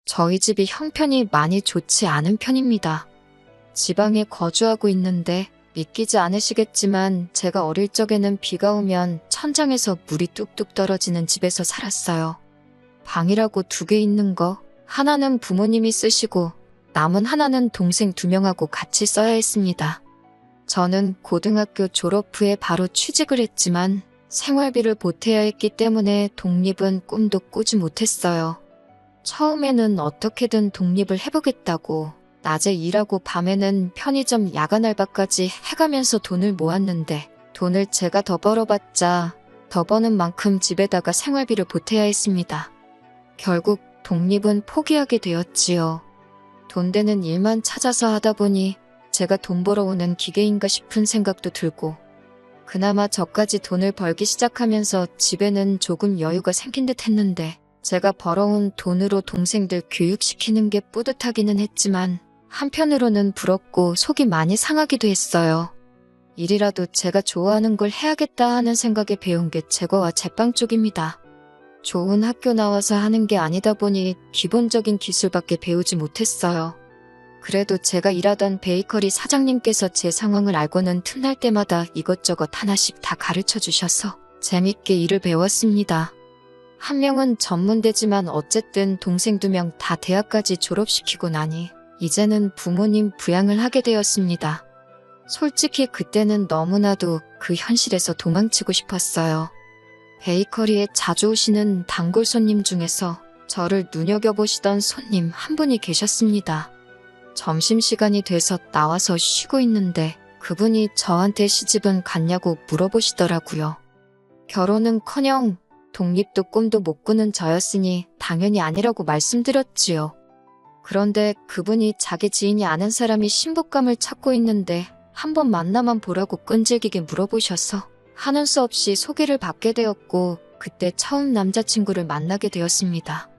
저희 집이 형편이 많이 좋지 않은 편입니다. 지방에 거주하고 있는데 믿기지 않으시겠지만 제가 어릴 적에는 비가 오면 천장에서 물이 뚝뚝 떨어지는 집에서 살았어요. 방이라고 2개 있는 거, 하나는 부모님이 쓰시고 남은 하나는 동생 2명하고 같이 써야 했습니다. 저는 고등학교 졸업 후에 바로 취직을 했지만 생활비를 보태야 했기 때문에 독립은 꿈도 꾸지 못했어요. 처음에는 어떻게든 독립을 해보겠다고 낮에 일하고 밤에는 편의점 야간 알바까지 해가면서 돈을 모았는데 돈을 제가 더 벌어봤자 더 버는 만큼 집에다가 생활비를 보태야 했습니다. 결국 독립은 포기하게 되었지요. 돈 되는 일만 찾아서 하다 보니 제가 돈 벌어오는 기계인가 싶은 생각도 들고 그나마 저까지 돈을 벌기 시작하면서 집에는 조금 여유가 생긴 듯 했는데 제가 벌어온 돈으로 동생들 교육시키는 게 뿌듯하기는 했지만 한편으로는 부럽고 속이 많이 상하기도 했어요. 일이라도 제가 좋아하는 걸 해야겠다 하는 생각에 배운 게 제과와 제빵 쪽입니다. 좋은 학교 나와서 하는 게 아니다 보니 기본적인 기술밖에 배우지 못했어요. 그래도 제가 일하던 베이커리 사장님께서 제 상황을 알고는 틈날 때마다 이것저것 하나씩 다 가르쳐 주셔서 재밌게 일을 배웠습니다. 한 명은 전문대지만 어쨌든 동생 2명 다 대학까지 졸업시키고 나니 이제는 부모님 부양을 하게 되었습니다. 솔직히 그때는 너무나도 그 현실에서 도망치고 싶었어요. 베이커리에 자주 오시는 단골 손님 중에서 저를 눈여겨보시던 손님 한 분이 계셨습니다. 점심시간이 돼서 나와서 쉬고 있는데 그분이 저한테 시집은 갔냐고 물어보시더라고요. 결혼은커녕 독립도 꿈도 못 꾸는 저였으니 당연히 아니라고 말씀드렸지요. 그런데 그분이 자기 지인이 아는 사람이 신부감을 찾고 있는데 한번 만나만 보라고 끈질기게 물어보셔서 하는 수 없이 소개를 받게 되었고 그때 처음 남자친구를 만나게 되었습니다.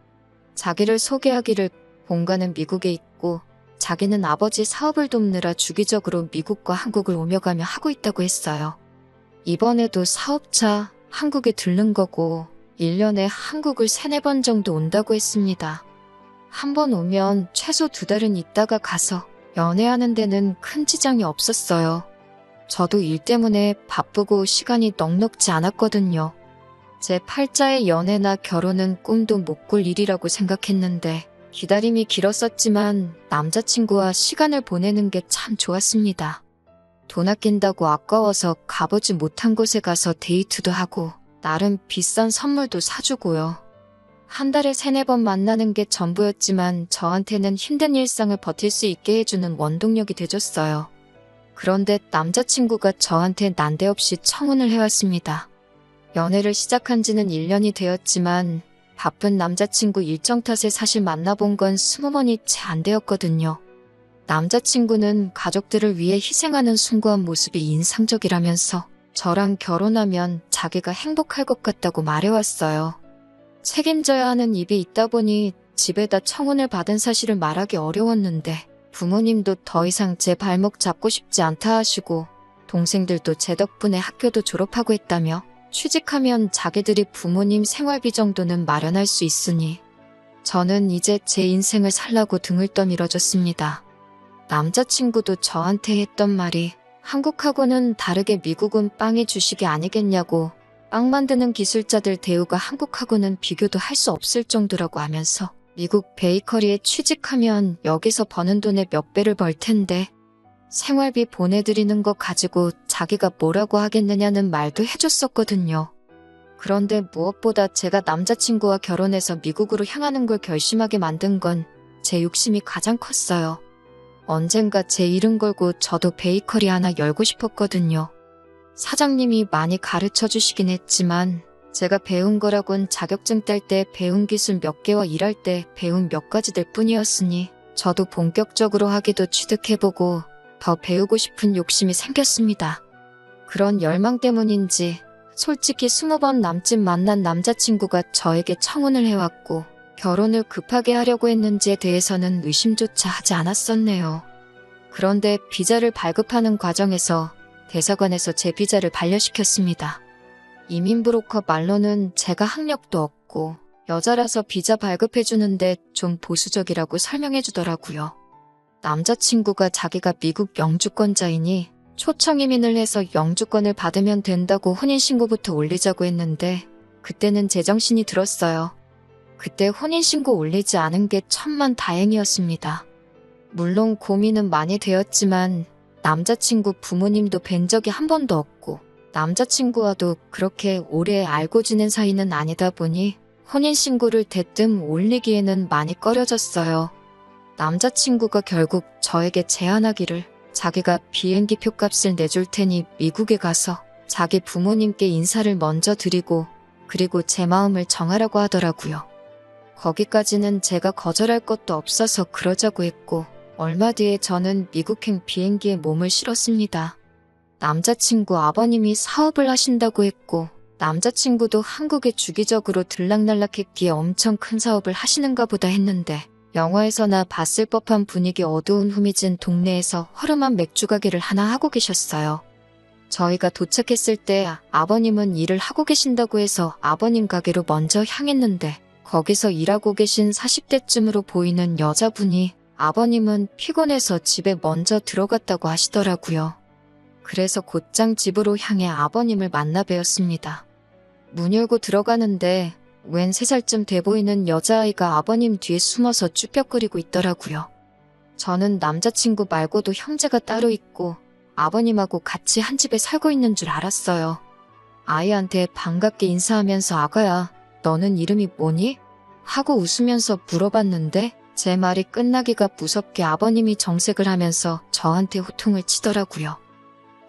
자기를 소개하기를 본가는 미국에 있고 자기는 아버지 사업을 돕느라 주기적으로 미국과 한국을 오며 가며 하고 있다고 했어요. 이번에도 사업차 한국에 들른 거고 1년에 한국을 3-4번 정도 온다고 했습니다. 한 번 오면 최소 2달은 있다가 가서 연애하는 데는 큰 지장이 없었어요. 저도 일 때문에 바쁘고 시간이 넉넉지 않았거든요. 제 팔자의 연애나 결혼은 꿈도 못 꿀 일이라고 생각했는데 기다림이 길었었지만 남자친구와 시간을 보내는 게 참 좋았습니다. 돈 아낀다고 아까워서 가보지 못한 곳에 가서 데이트도 하고 나름 비싼 선물도 사주고요. 한 달에 3-4번 만나는 게 전부였지만 저한테는 힘든 일상을 버틸 수 있게 해주는 원동력이 돼줬어요. 그런데 남자친구가 저한테 난데없이 청혼을 해왔습니다. 연애를 시작한 지는 1년이 되었지만 바쁜 남자친구 일정 탓에 사실 만나본 건 20번이 채 안 되었거든요. 남자친구는 가족들을 위해 희생하는 숭고한 모습이 인상적이라면서 저랑 결혼하면 자기가 행복할 것 같다고 말해왔어요. 책임져야 하는 입이 있다 보니 집에다 청혼을 받은 사실을 말하기 어려웠는데 부모님도 더 이상 제 발목 잡고 싶지 않다 하시고 동생들도 제 덕분에 학교도 졸업하고 했다며 취직하면 자기들이 부모님 생활비 정도는 마련할 수 있으니 저는 이제 제 인생을 살라고 등을 떠밀어줬습니다. 남자친구도 저한테 했던 말이 한국하고는 다르게 미국은 빵의 주식이 아니겠냐고 빵 만드는 기술자들 대우가 한국하고는 비교도 할 수 없을 정도라고 하면서 미국 베이커리에 취직하면 여기서 버는 돈의 몇 배를 벌 텐데 생활비 보내드리는 거 가지고 자기가 뭐라고 하겠느냐는 말도 해줬었거든요. 그런데 무엇보다 제가 남자친구와 결혼해서 미국으로 향하는 걸 결심하게 만든 건 제 욕심이 가장 컸어요. 언젠가 제 이름 걸고 저도 베이커리 하나 열고 싶었거든요. 사장님이 많이 가르쳐 주시긴 했지만 제가 배운 거라곤 자격증 딸 때 배운 기술 몇 개와 일할 때 배운 몇 가지들 뿐이었으니 저도 본격적으로 하기도 취득해보고 더 배우고 싶은 욕심이 생겼습니다. 그런 열망 때문인지 솔직히 20번 남짓 만난 남자친구가 저에게 청혼을 해왔고 결혼을 급하게 하려고 했는지에 대해서는 의심조차 하지 않았었네요. 그런데 비자를 발급하는 과정에서 대사관에서 제 비자를 반려시켰습니다. 이민 브로커 말로는 제가 학력도 없고 여자라서 비자 발급해주는데 좀 보수적이라고 설명해주더라고요. 남자친구가 자기가 미국 영주권자이니 초청 이민을 해서 영주권을 받으면 된다고 혼인신고부터 올리자고 했는데 그때는 제정신이 들었어요. 그때 혼인신고 올리지 않은 게 천만 다행이었습니다. 물론 고민은 많이 되었지만 남자친구 부모님도 뵌 적이 한 번도 없고 남자친구와도 그렇게 오래 알고 지낸 사이는 아니다 보니 혼인신고를 대뜸 올리기에는 많이 꺼려졌어요. 남자친구가 결국 저에게 제안하기를 자기가 비행기 표값을 내줄 테니 미국에 가서 자기 부모님께 인사를 먼저 드리고 그리고 제 마음을 정하라고 하더라고요. 거기까지는 제가 거절할 것도 없어서 그러자고 했고 얼마 뒤에 저는 미국행 비행기에 몸을 실었습니다. 남자친구 아버님이 사업을 하신다고 했고 남자친구도 한국에 주기적으로 들락날락했기에 엄청 큰 사업을 하시는가 보다 했는데 영화에서나 봤을 법한 분위기 어두운 후미진 동네에서 허름한 맥주 가게를 하나 하고 계셨어요. 저희가 도착했을 때 아버님은 일을 하고 계신다고 해서 아버님 가게로 먼저 향했는데 거기서 일하고 계신 40대쯤으로 보이는 여자분이 아버님은 피곤해서 집에 먼저 들어갔다고 하시더라고요. 그래서 곧장 집으로 향해 아버님을 만나 뵈었습니다. 문 열고 들어가는데 웬 3살쯤 돼 보이는 여자아이가 아버님 뒤에 숨어서 쭈뼛거리고 있더라고요. 저는 남자친구 말고도 형제가 따로 있고 아버님하고 같이 한 집에 살고 있는 줄 알았어요. 아이한테 반갑게 인사하면서 아가야, 너는 이름이 뭐니? 하고 웃으면서 물어봤는데 제 말이 끝나기가 무섭게 아버님이 정색을 하면서 저한테 호통을 치더라고요.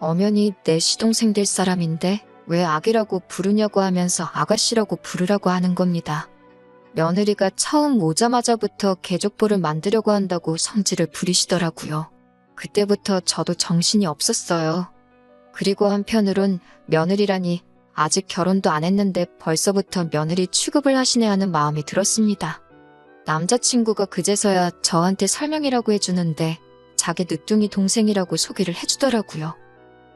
엄연히 내 시동생 될 사람인데 왜 아기라고 부르냐고 하면서 아가씨라고 부르라고 하는 겁니다. 며느리가 처음 오자마자부터 개족보를 만들려고 한다고 성질을 부리시더라고요. 그때부터 저도 정신이 없었어요. 그리고 한편으론 며느리라니 아직 결혼도 안 했는데 벌써부터 며느리 취급을 하시네 하는 마음이 들었습니다. 남자친구가 그제서야 저한테 설명이라고 해주는데 자기 늦둥이 동생이라고 소개를 해주더라고요.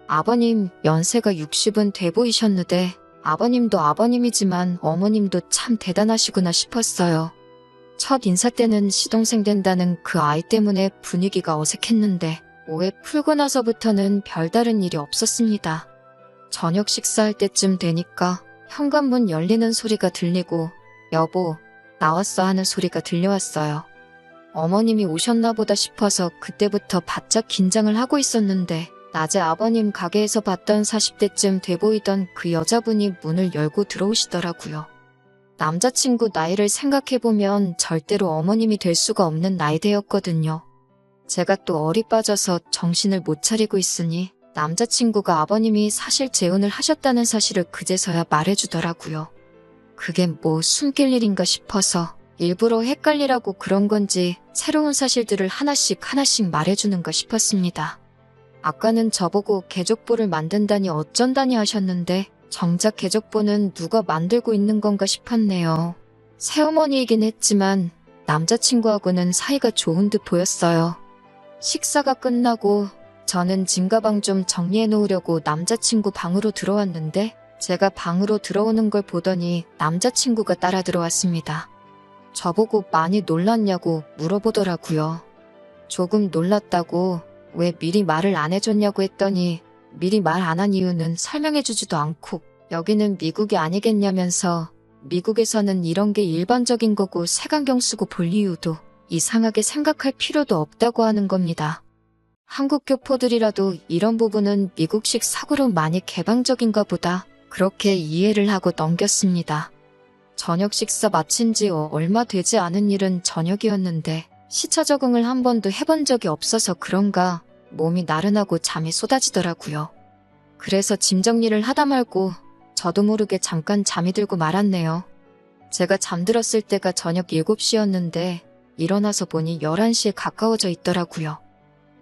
아버님 연세가 60은 돼 보이셨는데 아버님도 아버님이지만 어머님도 참 대단하시구나 싶었어요. 첫 인사 때는 시동생 된다는 그 아이 때문에 분위기가 어색했는데 오해 풀고 나서부터는 별다른 일이 없었습니다. 저녁 식사할 때쯤 되니까 현관문 열리는 소리가 들리고 여보, 나왔어 하는 소리가 들려왔어요. 어머님이 오셨나 보다 싶어서 그때부터 바짝 긴장을 하고 있었는데 낮에 아버님 가게에서 봤던 40대쯤 돼 보이던 그 여자분이 문을 열고 들어오시더라고요. 남자친구 나이를 생각해보면 절대로 어머님이 될 수가 없는 나이대였거든요. 제가 또 어리 빠져서 정신을 못 차리고 있으니 남자친구가 아버님이 사실 재혼을 하셨다는 사실을 그제서야 말해주더라고요. 그게 뭐 숨길 일인가 싶어서 일부러 헷갈리라고 그런 건지 새로운 사실들을 하나씩 말해주는가 싶었습니다. 아까는 저보고 개족보를 만든다니 어쩐다니 하셨는데 정작 개족보는 누가 만들고 있는 건가 싶었네요. 새어머니이긴 했지만 남자친구하고는 사이가 좋은 듯 보였어요. 식사가 끝나고 저는 짐가방 좀 정리해 놓으려고 남자친구 방으로 들어왔는데 제가 방으로 들어오는 걸 보더니 남자친구가 따라 들어왔습니다. 저보고 많이 놀랐냐고 물어보더라고요. 조금 놀랐다고 왜 미리 말을 안 해줬냐고 했더니 미리 말 안 한 이유는 설명해주지도 않고 여기는 미국이 아니겠냐면서 미국에서는 이런 게 일반적인 거고 색안경 쓰고 볼 이유도 이상하게 생각할 필요도 없다고 하는 겁니다. 한국 교포들이라도 이런 부분은 미국식 사고로 많이 개방적인가 보다 그렇게 이해를 하고 넘겼습니다. 저녁 식사 마친 지 얼마 되지 않은 일은 저녁이었는데 시차 적응을 한 번도 해본 적이 없어서 그런가 몸이 나른하고 잠이 쏟아지더라고요. 그래서 짐 정리를 하다 말고 저도 모르게 잠깐 잠이 들고 말았네요. 제가 잠들었을 때가 저녁 7시였는데 일어나서 보니 11시에 가까워져 있더라고요.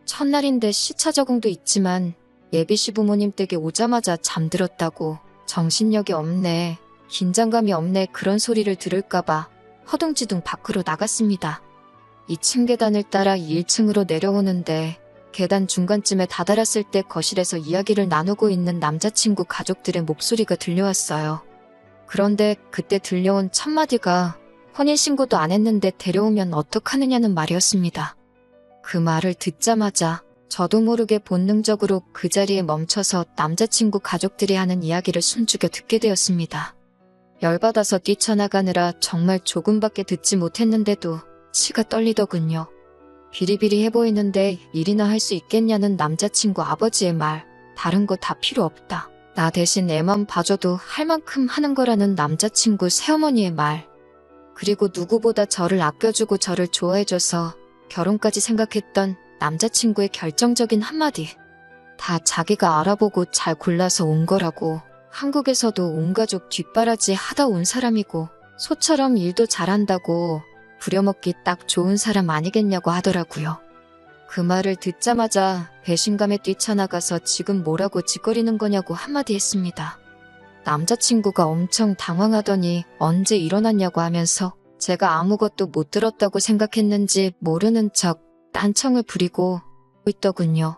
첫날인데 시차 적응도 있지만 예비 시부모님 댁에 오자마자 잠들었다고 정신력이 없네, 긴장감이 없네 그런 소리를 들을까봐 허둥지둥 밖으로 나갔습니다. 2층 계단을 따라 1층으로 내려오는데 계단 중간쯤에 다다랐을 때 거실에서 이야기를 나누고 있는 남자친구 가족들의 목소리가 들려왔어요. 그런데 그때 들려온 첫마디가 혼인신고도 안 했는데 데려오면 어떡하느냐는 말이었습니다. 그 말을 듣자마자 저도 모르게 본능적으로 그 자리에 멈춰서 남자친구 가족들이 하는 이야기를 숨죽여 듣게 되었습니다. 열받아서 뛰쳐나가느라 정말 조금밖에 듣지 못했는데도 치가 떨리더군요. 비리비리해 보이는데 일이나 할 수 있겠냐는 남자친구 아버지의 말. 다른 거 다 필요 없다. 나 대신 애만 봐줘도 할 만큼 하는 거라는 남자친구 새어머니의 말. 그리고 누구보다 저를 아껴주고 저를 좋아해줘서 결혼까지 생각했던 남자친구의 결정적인 한마디. 다 자기가 알아보고 잘 골라서 온 거라고. 한국에서도 온 가족 뒷바라지 하다 온 사람이고 소처럼 일도 잘한다고 부려먹기 딱 좋은 사람 아니겠냐고 하더라고요. 그 말을 듣자마자 배신감에 뛰쳐나가서 지금 뭐라고 짓거리는 거냐고 한마디 했습니다. 남자친구가 엄청 당황하더니 언제 일어났냐고 하면서 제가 아무것도 못 들었다고 생각했는지 모르는 척 딴청을 부리고 있더군요.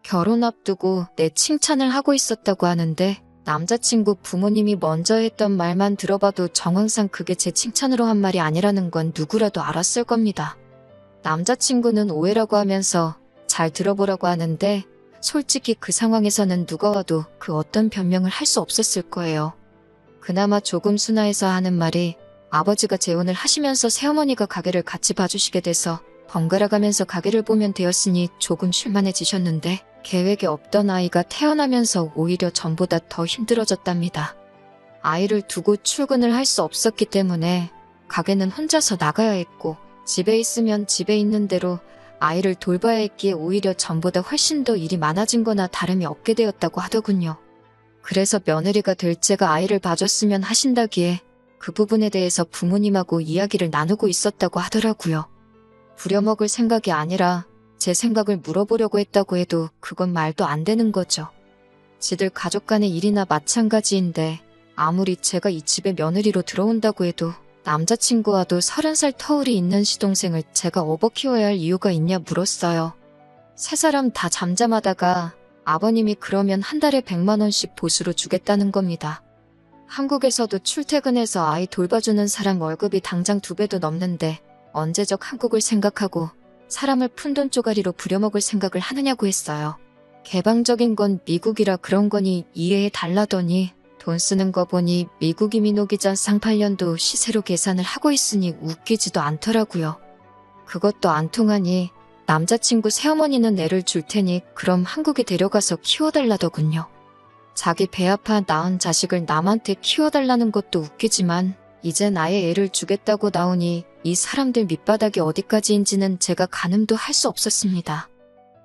결혼 앞두고 내 칭찬을 하고 있었다고 하는데 남자친구 부모님이 먼저 했던 말만 들어봐도 정황상 그게 제 칭찬으로 한 말이 아니라는 건 누구라도 알았을 겁니다. 남자친구는 오해라고 하면서 잘 들어보라고 하는데 솔직히 그 상황에서는 누가 와도 그 어떤 변명을 할 수 없었을 거예요. 그나마 조금 순화해서 하는 말이 아버지가 재혼을 하시면서 새어머니가 가게를 같이 봐주시게 돼서 번갈아 가면서 가게를 보면 되었으니 조금 쉴만해지셨는데 계획에 없던 아이가 태어나면서 오히려 전보다 더 힘들어졌답니다. 아이를 두고 출근을 할 수 없었기 때문에 가게는 혼자서 나가야 했고 집에 있으면 집에 있는 대로 아이를 돌봐야 했기에 오히려 전보다 훨씬 더 일이 많아진 거나 다름이 없게 되었다고 하더군요. 그래서 며느리가 될 제가 아이를 봐줬으면 하신다기에 그 부분에 대해서 부모님하고 이야기를 나누고 있었다고 하더라고요. 부려먹을 생각이 아니라 제 생각을 물어보려고 했다고 해도 그건 말도 안 되는 거죠. 지들 가족 간의 일이나 마찬가지인데 아무리 제가 이 집에 며느리로 들어온다고 해도 남자친구와도 30살 터울이 있는 시동생을 제가 업어 키워야 할 이유가 있냐 물었어요. 세 사람 다 잠잠하다가 아버님이 그러면 한 달에 100만 원씩 보수로 주겠다는 겁니다. 한국에서도 출퇴근해서 아이 돌봐주는 사람 월급이 당장 2배도 넘는데 언제적 한국을 생각하고 사람을 푼돈 쪼가리로 부려먹을 생각을 하느냐고 했어요. 개방적인 건 미국이라 그런 거니 이해해 달라더니 돈 쓰는 거 보니 미국 이민 오기 전 상팔년도 시세로 계산을 하고 있으니 웃기지도 않더라고요. 그것도 안 통하니 남자친구 새어머니는 애를 줄 테니 그럼 한국에 데려가서 키워달라더군요. 자기 배 아파 낳은 자식을 남한테 키워달라는 것도 웃기지만 이젠 아예 애를 주겠다고 나오니 이 사람들 밑바닥이 어디까지인지는 제가 가늠도 할 수 없었습니다.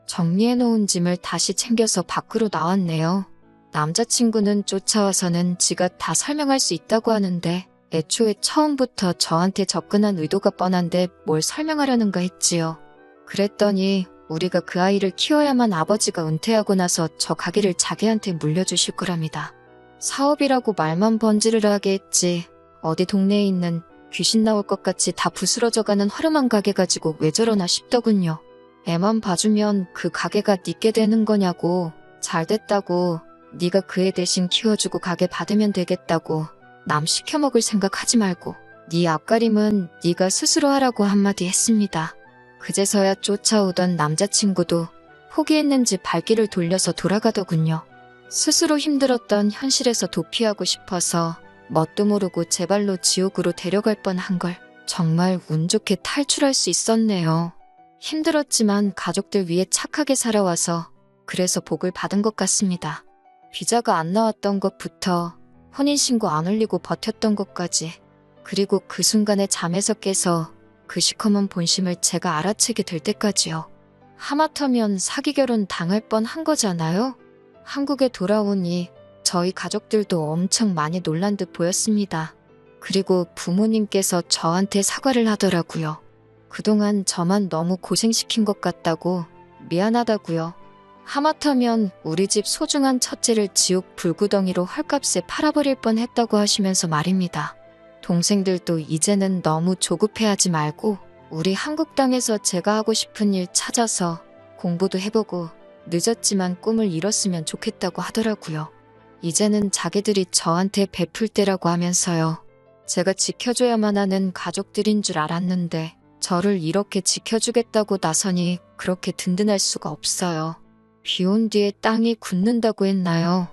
정리해놓은 짐을 다시 챙겨서 밖으로 나왔네요. 남자친구는 쫓아와서는 지가 다 설명할 수 있다고 하는데 애초에 처음부터 저한테 접근한 의도가 뻔한데 뭘 설명하려는가 했지요. 그랬더니 우리가 그 아이를 키워야만 아버지가 은퇴하고 나서 저 가게를 자기한테 물려주실 거랍니다. 사업이라고 말만 번지르르 하게 했지 어디 동네에 있는 귀신 나올 것 같이 다 부스러져가는 허름한 가게 가지고 왜 저러나 싶더군요. 애만 봐주면 그 가게가 니께 되는 거냐고. 잘 됐다고. 네가 그 애 대신 키워주고 가게 받으면 되겠다고. 남 시켜먹을 생각하지 말고. 네 앞가림은 네가 스스로 하라고 한마디 했습니다. 그제서야 쫓아오던 남자친구도 포기했는지 발길을 돌려서 돌아가더군요. 스스로 힘들었던 현실에서 도피하고 싶어서 뭣도 모르고 제 발로 지옥으로 데려갈 뻔한 걸 정말 운 좋게 탈출할 수 있었네요. 힘들었지만 가족들 위해 착하게 살아와서 그래서 복을 받은 것 같습니다. 비자가 안 나왔던 것부터 혼인신고 안 올리고 버텼던 것까지 그리고 그 순간에 잠에서 깨서 그 시커먼 본심을 제가 알아채게 될 때까지요. 하마터면 사기 결혼 당할 뻔한 거잖아요. 한국에 돌아오니 저희 가족들도 엄청 많이 놀란 듯 보였습니다. 그리고 부모님께서 저한테 사과를 하더라고요. 그동안 저만 너무 고생시킨 것 같다고 미안하다고요. 하마터면 우리 집 소중한 첫째를 지옥 불구덩이로 헐값에 팔아버릴 뻔했다고 하시면서 말입니다. 동생들도 이제는 너무 조급해하지 말고 우리 한국 땅에서 제가 하고 싶은 일 찾아서 공부도 해보고 늦었지만 꿈을 이뤘으면 좋겠다고 하더라고요. 이제는 자기들이 저한테 베풀 때라고 하면서요. 제가 지켜줘야만 하는 가족들인 줄 알았는데 저를 이렇게 지켜주겠다고 나서니 그렇게 든든할 수가 없어요. 비 온 뒤에 땅이 굳는다고 했나요?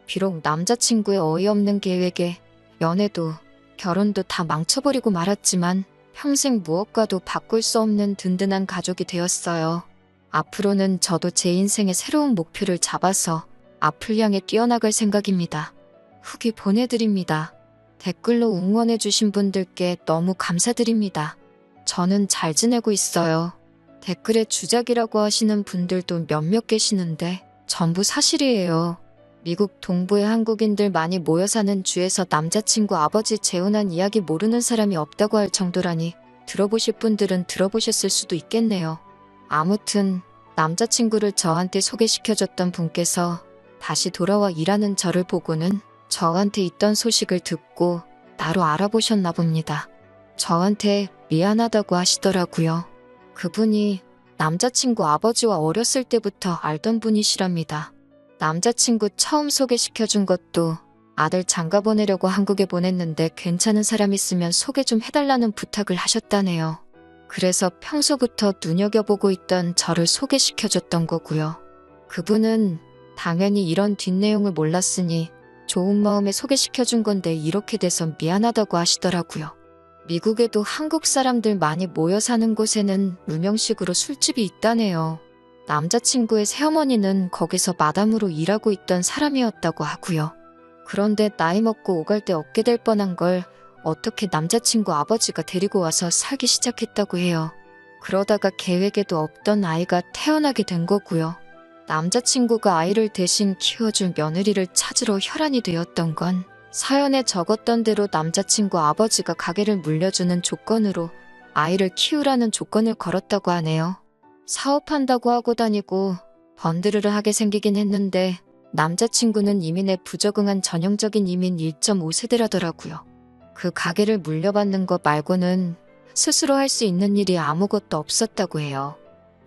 비록 남자친구의 어이없는 계획에 연애도 결혼도 다 망쳐버리고 말았지만 평생 무엇과도 바꿀 수 없는 든든한 가족이 되었어요. 앞으로는 저도 제 인생의 새로운 목표를 잡아서 앞을 향해 뛰어나갈 생각입니다. 후기 보내드립니다. 댓글로 응원해주신 분들께 너무 감사드립니다. 저는 잘 지내고 있어요. 댓글에 주작이라고 하시는 분들도 몇몇 계시는데 전부 사실이에요. 미국 동부의 한국인들 많이 모여 사는 주에서 남자친구 아버지 재혼한 이야기 모르는 사람이 없다고 할 정도라니 들어보실 분들은 들어보셨을 수도 있겠네요. 아무튼 남자친구를 저한테 소개시켜줬던 분께서 다시 돌아와 일하는 저를 보고는 저한테 있던 소식을 듣고 나로 알아보셨나 봅니다. 저한테 미안하다고 하시더라고요. 그분이 남자친구 아버지와 어렸을 때부터 알던 분이시랍니다. 남자친구 처음 소개시켜준 것도 아들 장가 보내려고 한국에 보냈는데 괜찮은 사람 있으면 소개 좀 해달라는 부탁을 하셨다네요. 그래서 평소부터 눈여겨보고 있던 저를 소개시켜줬던 거고요. 그분은 당연히 이런 뒷내용을 몰랐으니 좋은 마음에 소개시켜준 건데 이렇게 돼서 미안하다고 하시더라고요. 미국에도 한국 사람들 많이 모여 사는 곳에는 유명식으로 술집이 있다네요. 남자친구의 새어머니는 거기서 마담으로 일하고 있던 사람이었다고 하고요. 그런데 나이 먹고 오갈 데 없게 될 뻔한 걸 어떻게 남자친구 아버지가 데리고 와서 살기 시작했다고 해요. 그러다가 계획에도 없던 아이가 태어나게 된 거고요. 남자친구가 아이를 대신 키워줄 며느리를 찾으러 혈안이 되었던 건 사연에 적었던 대로 남자친구 아버지가 가게를 물려주는 조건으로 아이를 키우라는 조건을 걸었다고 하네요. 사업한다고 하고 다니고 번드르르 하게 생기긴 했는데 남자친구는 이민에 부적응한 전형적인 이민 1.5세대라더라고요. 그 가게를 물려받는 것 말고는 스스로 할 수 있는 일이 아무것도 없었다고 해요.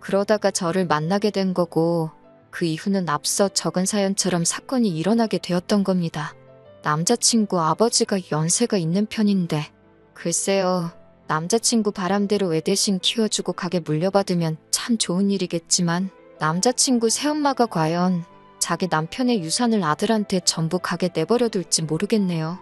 그러다가 저를 만나게 된 거고 그 이후는 앞서 적은 사연처럼 사건이 일어나게 되었던 겁니다. 남자친구 아버지가 연세가 있는 편인데 글쎄요. 남자친구 바람대로 애 대신 키워주고 가게 물려받으면 참 좋은 일이겠지만 남자친구 새엄마가 과연 자기 남편의 유산을 아들한테 전부 가게 내버려 둘지 모르겠네요.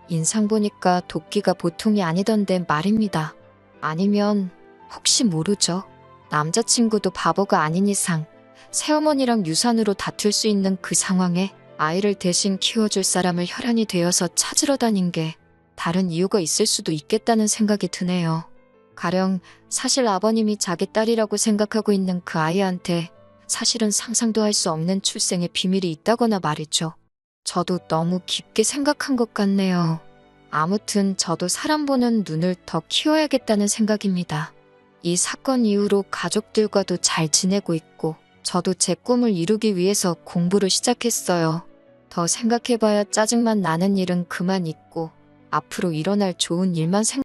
인상 보니까 도끼가 보통이 아니던데 말입니다. 아니면 혹시 모르죠. 남자친구도 바보가 아닌 이상 새어머니랑 유산으로 다툴 수 있는 그 상황에 아이를 대신 키워줄 사람을 혈안이 되어서 찾으러 다닌 게 다른 이유가 있을 수도 있겠다는 생각이 드네요. 가령 사실 아버님이 자기 딸이라고 생각하고 있는 그 아이한테 사실은 상상도 할 수 없는 출생의 비밀이 있다거나 말이죠. 저도 너무 깊게 생각한 것 같네요. 아무튼 저도 사람 보는 눈을 더 키워야겠다는 생각입니다. 이 사건 이후로 가족들과도 잘 지내고 있고 저도 제 꿈을 이루기 위해서 공부를 시작했어요. 더 생각해봐야 짜증만 나는 일은 그만 있고 앞으로 일어날 좋은 일만